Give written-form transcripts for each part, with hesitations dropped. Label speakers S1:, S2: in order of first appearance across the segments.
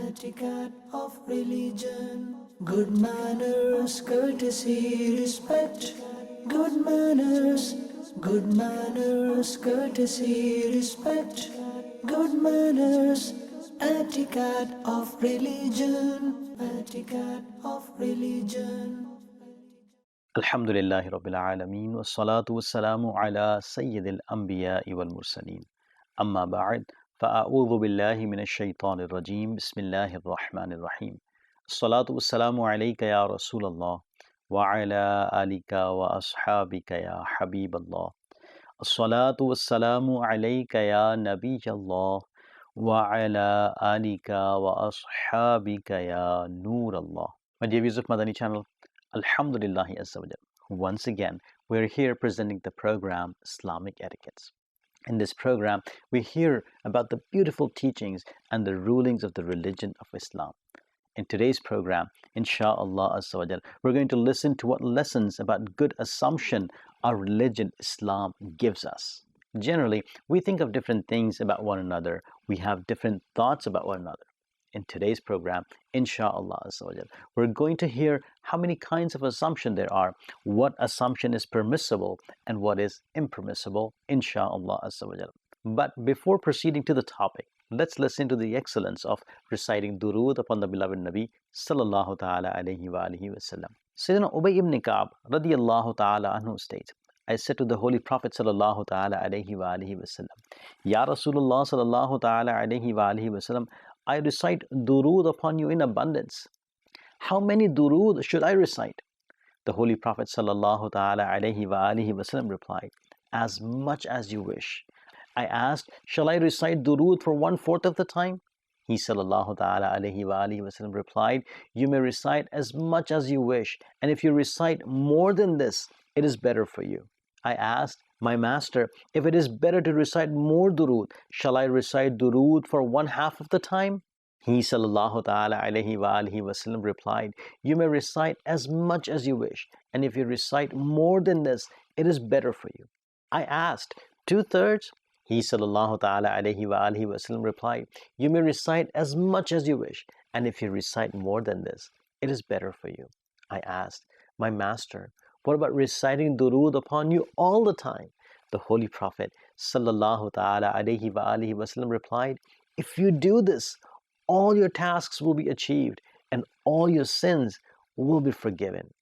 S1: etiquette of religion. Good manners, courtesy, respect. Good manners, courtesy, respect. Good manners, etiquette of religion. Etiquette of religion.
S2: Alhamdulillahi Rabbil Alameen wa salatu wa salamu ala Sayyidil Anbiya'i wal Mursaleen. Amma ba'd, fa'a'udhu billahi minash shaitanir rajim. Bismillahir Rahmanir Rahim. Salatu wa salamu alayka ya Rasulallah wa ala alika wa ashabika ya Habiballah. Salatu wa salamu alayka ya Nabiyallah wa ala alika wa ashabika ya Noorallah. My dear viewers of Madani Channel, Alhamdulillahi Azza wa Jal. Once again, we're here presenting the program Islamic Etiquettes. In this program, we hear about the beautiful teachings and the rulings of the religion of Islam. In today's program, Insha'Allah Azza wa Jal, we're going to listen to what lessons about good assumption our religion Islam gives us. Generally, we think of different things about one another. We have different thoughts about one another. In today's program, Insha'Allah Azza wa Jal, we're going to hear how many kinds of assumption there are, what assumption is permissible and what is impermissible, Insha'Allah Azza wa Jal. But before proceeding to the topic, let's listen to the excellence of reciting durood upon the beloved Nabi sallallahu ta'ala alayhi wa alihi wa sallam. Sayyidina Ubay ibn Ka'b radiyallahu ta'ala anhu states, I said to the Holy Prophet sallallahu ta'ala alayhi wa alihi wa sallam, Ya Rasulullah sallallahu ta'ala alayhi wa alihi wa sallam, I recite durood upon you in abundance. How many durood should I recite? The Holy Prophet sallallahu ta'ala alayhi wa alihi wa sallam replied, as much as you wish. I asked, shall I recite durood for 1/4 of the time? He sallallahu ta'ala alayhi wa alihi wa sallam replied, you may recite as much as you wish, and if you recite more than this, it is better for you. I asked, my master, if it is better to recite more durood, shall I recite durood for 1/2 of the time? He sallallahu ta'ala alayhi wa alihi wa sallam replied, you may recite as much as you wish, and if you recite more than this, it is better for you. I asked, 2/3? He sallallahu ta'ala alayhi wa alihi wa sallam replied, you may recite as much as you wish, and if you recite more than this, it is better for you. I asked, my master, what about reciting durood upon you all the time? The Holy Prophet sallallahu ta'ala alayhi wa alihi wa sallam replied, if you do this, all your tasks will be achieved and all your sins will be forgiven.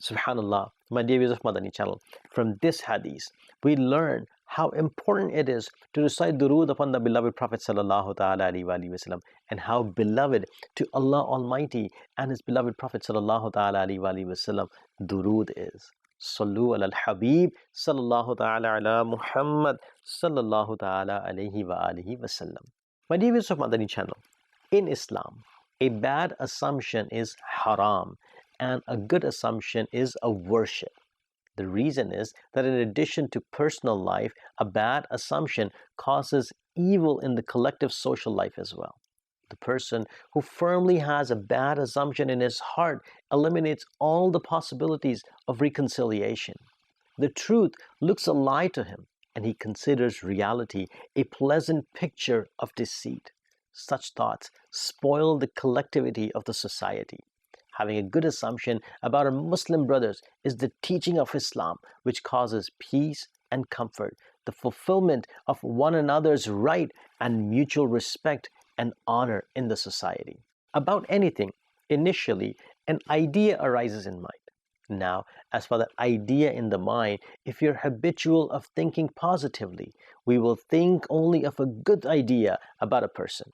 S2: Subhanallah, my dear viewers of Madani Channel, from this hadith, we learn how important it is to recite durood upon the beloved Prophet sallallahu ta'ala alayhi wa sallam, and how beloved to Allah Almighty and His beloved Prophet sallallahu ta'ala alayhi wa sallam durood is. Sallu ala al-Habib sallallahu ta'ala ala Muhammad sallallahu ta'ala alayhi wa alihi wa sallam. My dear viewers of Madani Channel, in Islam, a bad assumption is haram and a good assumption is a worship. The reason is that in addition to personal life, a bad assumption causes evil in the collective social life as well. The person who firmly has a bad assumption in his heart eliminates all the possibilities of reconciliation. The truth looks a lie to him, and he considers reality a pleasant picture of deceit. Such thoughts spoil the collectivity of the society. Having a good assumption about our Muslim brothers is the teaching of Islam, which causes peace and comfort, the fulfillment of one another's right, and mutual respect and honor in the society. About anything, initially, an idea arises in mind. Now, as for that idea in the mind, if you're habitual of thinking positively, we will think only of a good idea about a person.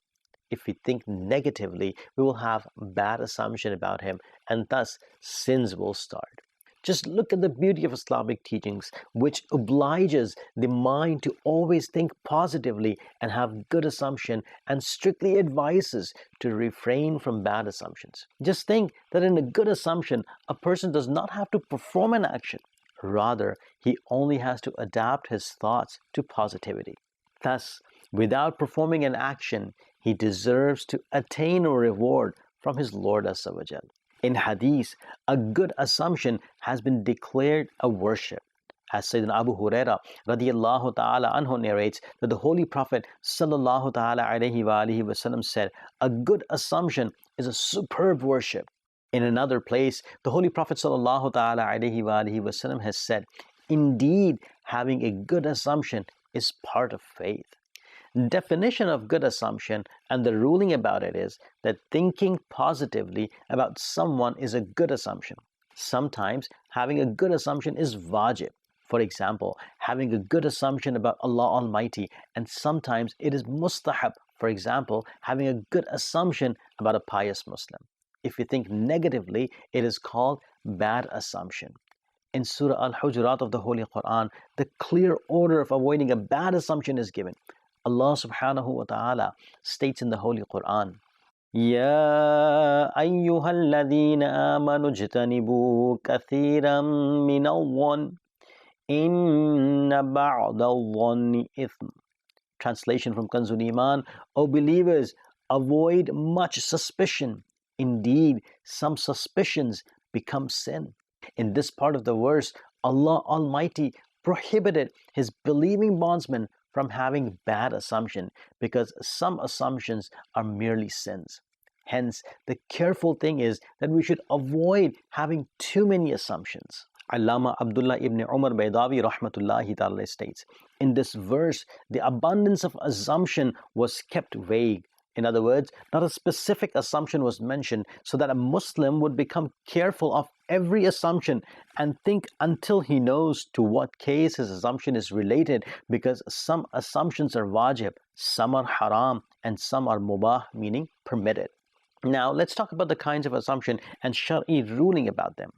S2: If we think negatively, we will have bad assumption about him, and thus sins will start. Just look at the beauty of Islamic teachings, which obliges the mind to always think positively and have good assumption, and strictly advises to refrain from bad assumptions. Just think that in a good assumption, a person does not have to perform an action. Rather, he only has to adapt his thoughts to positivity. Thus, without performing an action, he deserves to attain a reward from his Lord Azza wa Jal. In Hadith, a good assumption has been declared a worship. As Sayyidina Abu Huraira radiyallahu ta'ala anhu narrates that the Holy Prophet sallallahu ta'ala alayhi wa alihi wasallam said, a good assumption is a superb worship. In another place, the Holy Prophet sallallahu ta'ala alayhi wa alihi wasallam has said, indeed, having a good assumption is part of faith. Definition of good assumption and the ruling about it is that thinking positively about someone is a good assumption. Sometimes having a good assumption is wajib. For example, having a good assumption about Allah Almighty, and sometimes it is mustahab. For example, having a good assumption about a pious Muslim. If you think negatively, it is called bad assumption. In Surah Al-Hujurat of the Holy Quran, the clear order of avoiding a bad assumption is given. Allah subhanahu wa ta'ala states in the Holy Quran, Ya ayyuhal ladhina amanu jtanibu kathiran minal inna ba'dal ithm. Translation from Kanzul Iman, O believers, avoid much suspicion. Indeed, some suspicions become sin. In this part of the verse, Allah Almighty prohibited His believing bondsmen from having bad assumption because some assumptions are merely sins. Hence, the careful thing is that we should avoid having too many assumptions. Allama Abdullah ibn Umar Baydawi rahmatullahi ta'ala states, in this verse, the abundance of assumption was kept vague. In other words, not a specific assumption was mentioned so that a Muslim would become careful of every assumption and think until he knows to what case his assumption is related, because some assumptions are wajib, some are haram, and some are mubah, meaning permitted. Now, let's talk about the kinds of assumption and Shari ruling about them.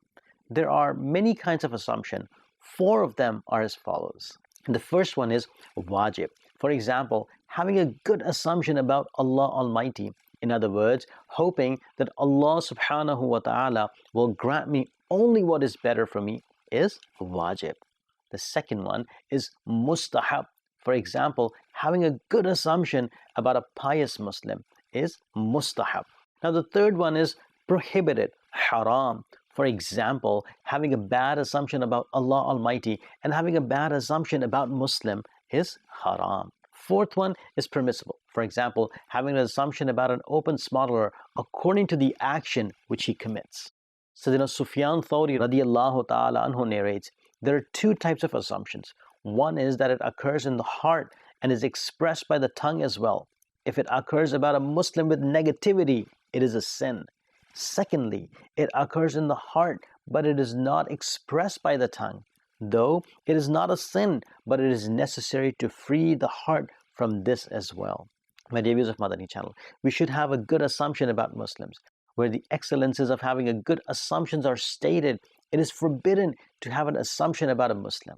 S2: There are many kinds of assumption. 4 of them are as follows. The first one is wajib. For example, having a good assumption about Allah Almighty. In other words, hoping that Allah subhanahu wa ta'ala will grant me only what is better for me is wajib. The second one is mustahab. For example, having a good assumption about a pious Muslim is mustahab. Now the third one is prohibited, haram. For example, having a bad assumption about Allah Almighty and having a bad assumption about Muslim is haram. Fourth one is permissible. For example, having an assumption about an open smuggler according to the action which he commits. Sayyidina Sufyan Thawri radiyallahu ta'ala anhu narrates, there are 2 types of assumptions. One is that it occurs in the heart and is expressed by the tongue as well. If it occurs about a Muslim with negativity, it is a sin. Secondly, it occurs in the heart, but it is not expressed by the tongue. Though it is not a sin, but it is necessary to free the heart from this as well. My dear viewers of Madani Channel, we should have a good assumption about Muslims. Where the excellences of having a good assumptions are stated, it is forbidden to have an assumption about a Muslim.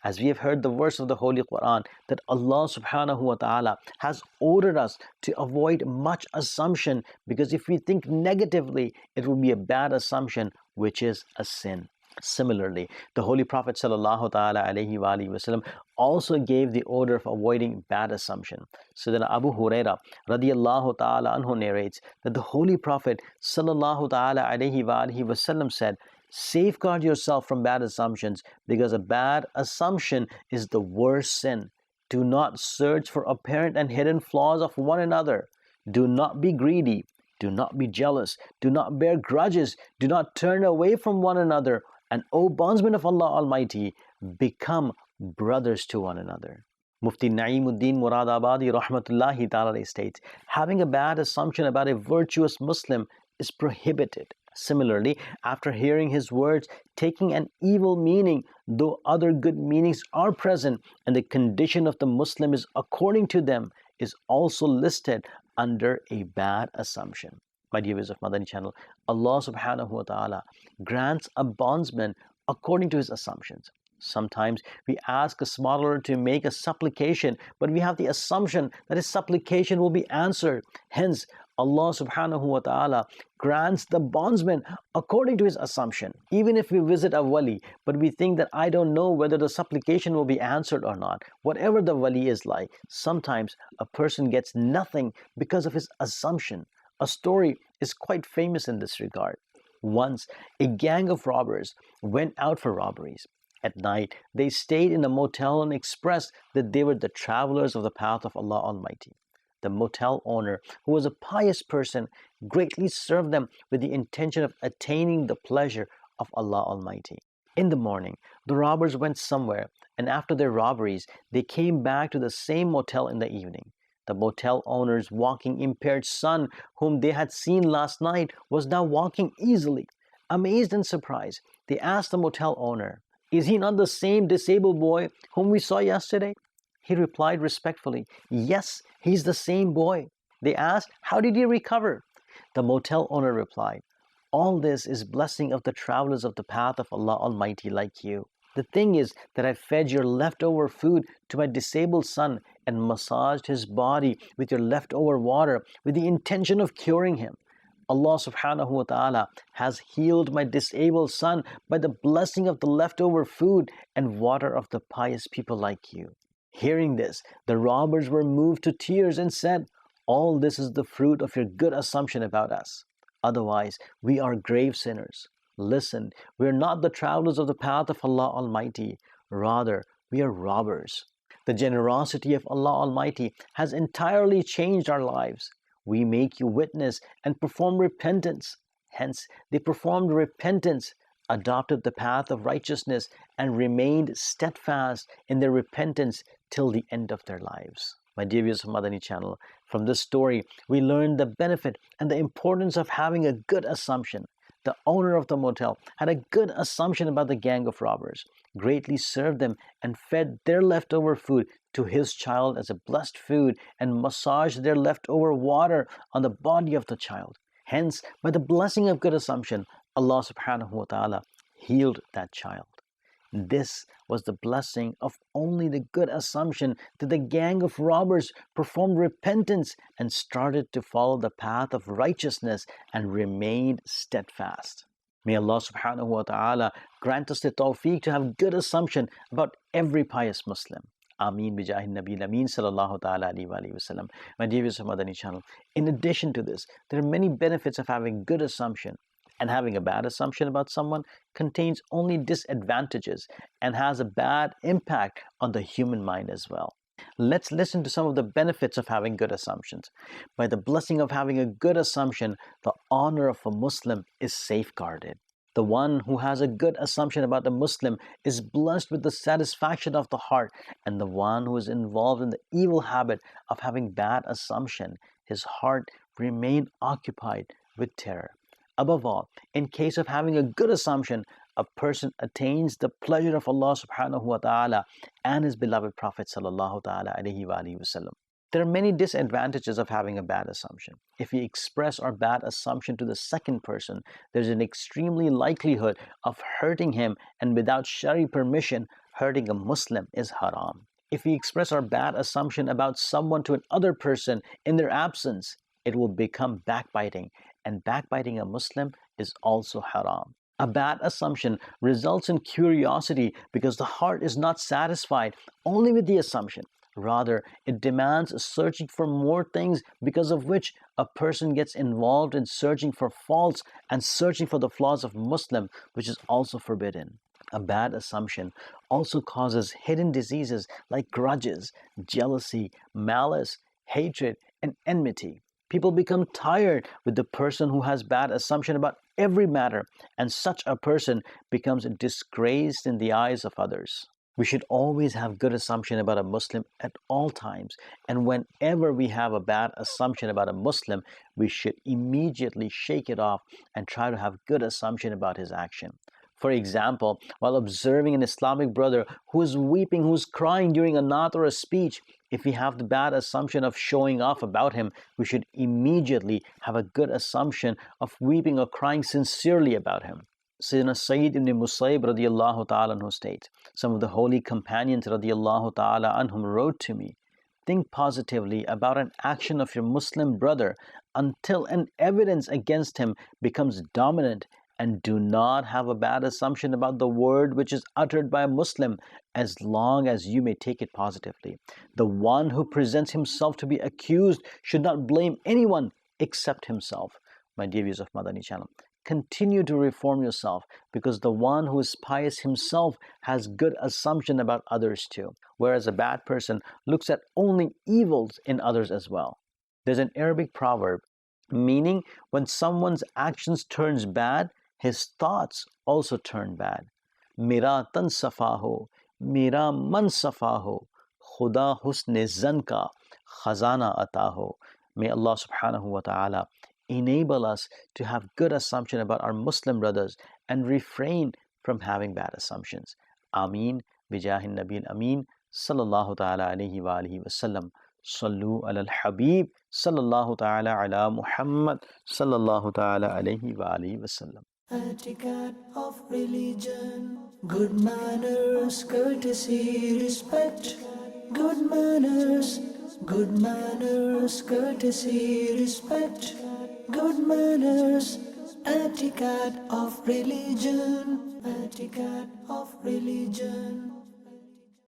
S2: As we have heard the verse of the Holy Quran that Allah subhanahu wa ta'ala has ordered us to avoid much assumption, because if we think negatively, it will be a bad assumption, which is a sin. Similarly, the Holy Prophet sallallahu ta'ala alayhi wa alihi wasallam also gave the order of avoiding bad assumption. Sayyidina Abu Huraira radiyallahu ta'ala anhu narrates that the Holy Prophet sallallahu ta'ala alayhi wa alihi wasallam said, safeguard yourself from bad assumptions, because a bad assumption is the worst sin. Do not search for apparent and hidden flaws of one another. Do not be greedy. Do not be jealous. Do not bear grudges. Do not turn away from one another. And O bondsmen of Allah Almighty, become brothers to one another. Mufti Na'imuddin Muradabadi rahmatullahi ta'ala states, having a bad assumption about a virtuous Muslim is prohibited. Similarly, after hearing his words, taking an evil meaning, though other good meanings are present, and the condition of the Muslim is according to them, is also listed under a bad assumption. My dear viewers of Madani Channel, Allah subhanahu wa ta'ala grants a bondsman according to his assumptions. Sometimes we ask a smuggler to make a supplication, but we have the assumption that his supplication will be answered. Hence, Allah subhanahu wa ta'ala grants the bondsman according to his assumption. Even if we visit a wali, but we think that I don't know whether the supplication will be answered or not. Whatever the wali is like, sometimes a person gets nothing because of his assumption. A story is quite famous in this regard. Once, a gang of robbers went out for robberies. At night, they stayed in a motel and expressed that they were the travelers of the path of Allah Almighty. The motel owner, who was a pious person, greatly served them with the intention of attaining the pleasure of Allah Almighty. In the morning, the robbers went somewhere, and after their robberies, they came back to the same motel in the evening. The motel owner's walking impaired son, whom they had seen last night, was now walking easily. Amazed and surprised, they asked the motel owner, "Is he not the same disabled boy whom we saw yesterday?" He replied respectfully, "Yes, he's the same boy." They asked, "How did he recover?" The motel owner replied, "All this is blessing of the travelers of the path of Allah Almighty like you. The thing is that I fed your leftover food to my disabled son and massaged his body with your leftover water with the intention of curing him. Allah subhanahu wa ta'ala has healed my disabled son by the blessing of the leftover food and water of the pious people like you." Hearing this, the robbers were moved to tears and said, "All this is the fruit of your good assumption about us. Otherwise, we are grave sinners. Listen, we are not the travelers of the path of Allah Almighty. Rather, we are robbers. The generosity of Allah Almighty has entirely changed our lives. We make you witness and perform repentance." Hence, they performed repentance, adopted the path of righteousness, and remained steadfast in their repentance till the end of their lives. My dear viewers of Madani Channel, from this story, we learned the benefit and the importance of having a good assumption. The owner of the motel had a good assumption about the gang of robbers, greatly served them, and fed their leftover food to his child as a blessed food, and massaged their leftover water on the body of the child. Hence, by the blessing of good assumption, Allah subhanahu wa ta'ala healed that child. This was the blessing of only the good assumption that the gang of robbers performed repentance and started to follow the path of righteousness and remained steadfast. May Allah subhanahu wa ta'ala grant us the tawfiq to have good assumption about every pious Muslim. Ameen bijahi Nabi Ameen sallallahu ta'ala alayhi wa sallam. My dear viewers of Madani Channel, in addition to this, there are many benefits of having good assumption. And having a bad assumption about someone contains only disadvantages and has a bad impact on the human mind as well. Let's listen to some of the benefits of having good assumptions. By the blessing of having a good assumption, the honor of a Muslim is safeguarded. The one who has a good assumption about a Muslim is blessed with the satisfaction of the heart, and the one who is involved in the evil habit of having bad assumption, his heart remain occupied with terror. Above all, in case of having a good assumption, a person attains the pleasure of Allah subhanahu wa ta'ala and his beloved Prophet sallallahu ta'ala alayhi wa sallam. There are many disadvantages of having a bad assumption. If we express our bad assumption to the second person, there's an extremely likelihood of hurting him, and without Shari permission, hurting a Muslim is haram. If we express our bad assumption about someone to another person in their absence, it will become backbiting, and backbiting a Muslim is also haram. A bad assumption results in curiosity because the heart is not satisfied only with the assumption. Rather, it demands searching for more things, because of which a person gets involved in searching for faults and searching for the flaws of Muslim, which is also forbidden. A bad assumption also causes hidden diseases like grudges, jealousy, malice, hatred, and enmity. People become tired with the person who has bad assumption about every matter, and such a person becomes disgraced in the eyes of others. We should always have good assumption about a Muslim at all times, and whenever we have a bad assumption about a Muslim, we should immediately shake it off and try to have good assumption about his action. For example, while observing an Islamic brother who is weeping, who is crying during a naat or a speech, if we have the bad assumption of showing off about him, we should immediately have a good assumption of weeping or crying sincerely about him. Sayyidina Sayyid ibn Musayyib radiallahu ta'ala anhu states, some of the holy companions radiallahu ta'ala anhum wrote to me, think positively about an action of your Muslim brother until an evidence against him becomes dominant, and do not have a bad assumption about the word which is uttered by a Muslim, as long as you may take it positively. The one who presents himself to be accused should not blame anyone except himself. My dear viewers of Madani Channel, continue to reform yourself, because the one who is pious himself has good assumption about others too, whereas a bad person looks at only evils in others as well. There's an Arabic proverb meaning when someone's actions turns bad, his thoughts also turn bad. Mera tan safa ho, mera man safa ho, khuda husne zan ka khazana ata ho. May Allah subhanahu wa ta'ala enable us to have good assumption about our Muslim brothers and refrain from having bad assumptions. Ameen. Bijahin Nabil Ameen. Sallallahu ta'ala alayhi wa alihi wa sallam. Sallu ala al-Habib. Sallallahu ta'ala ala Muhammad. Sallallahu ta'ala alayhi wa alihi wa sallam.
S1: Etiquette of religion, good manners, courtesy, respect, good manners, courtesy, respect, good manners, etiquette of religion, etiquette of religion.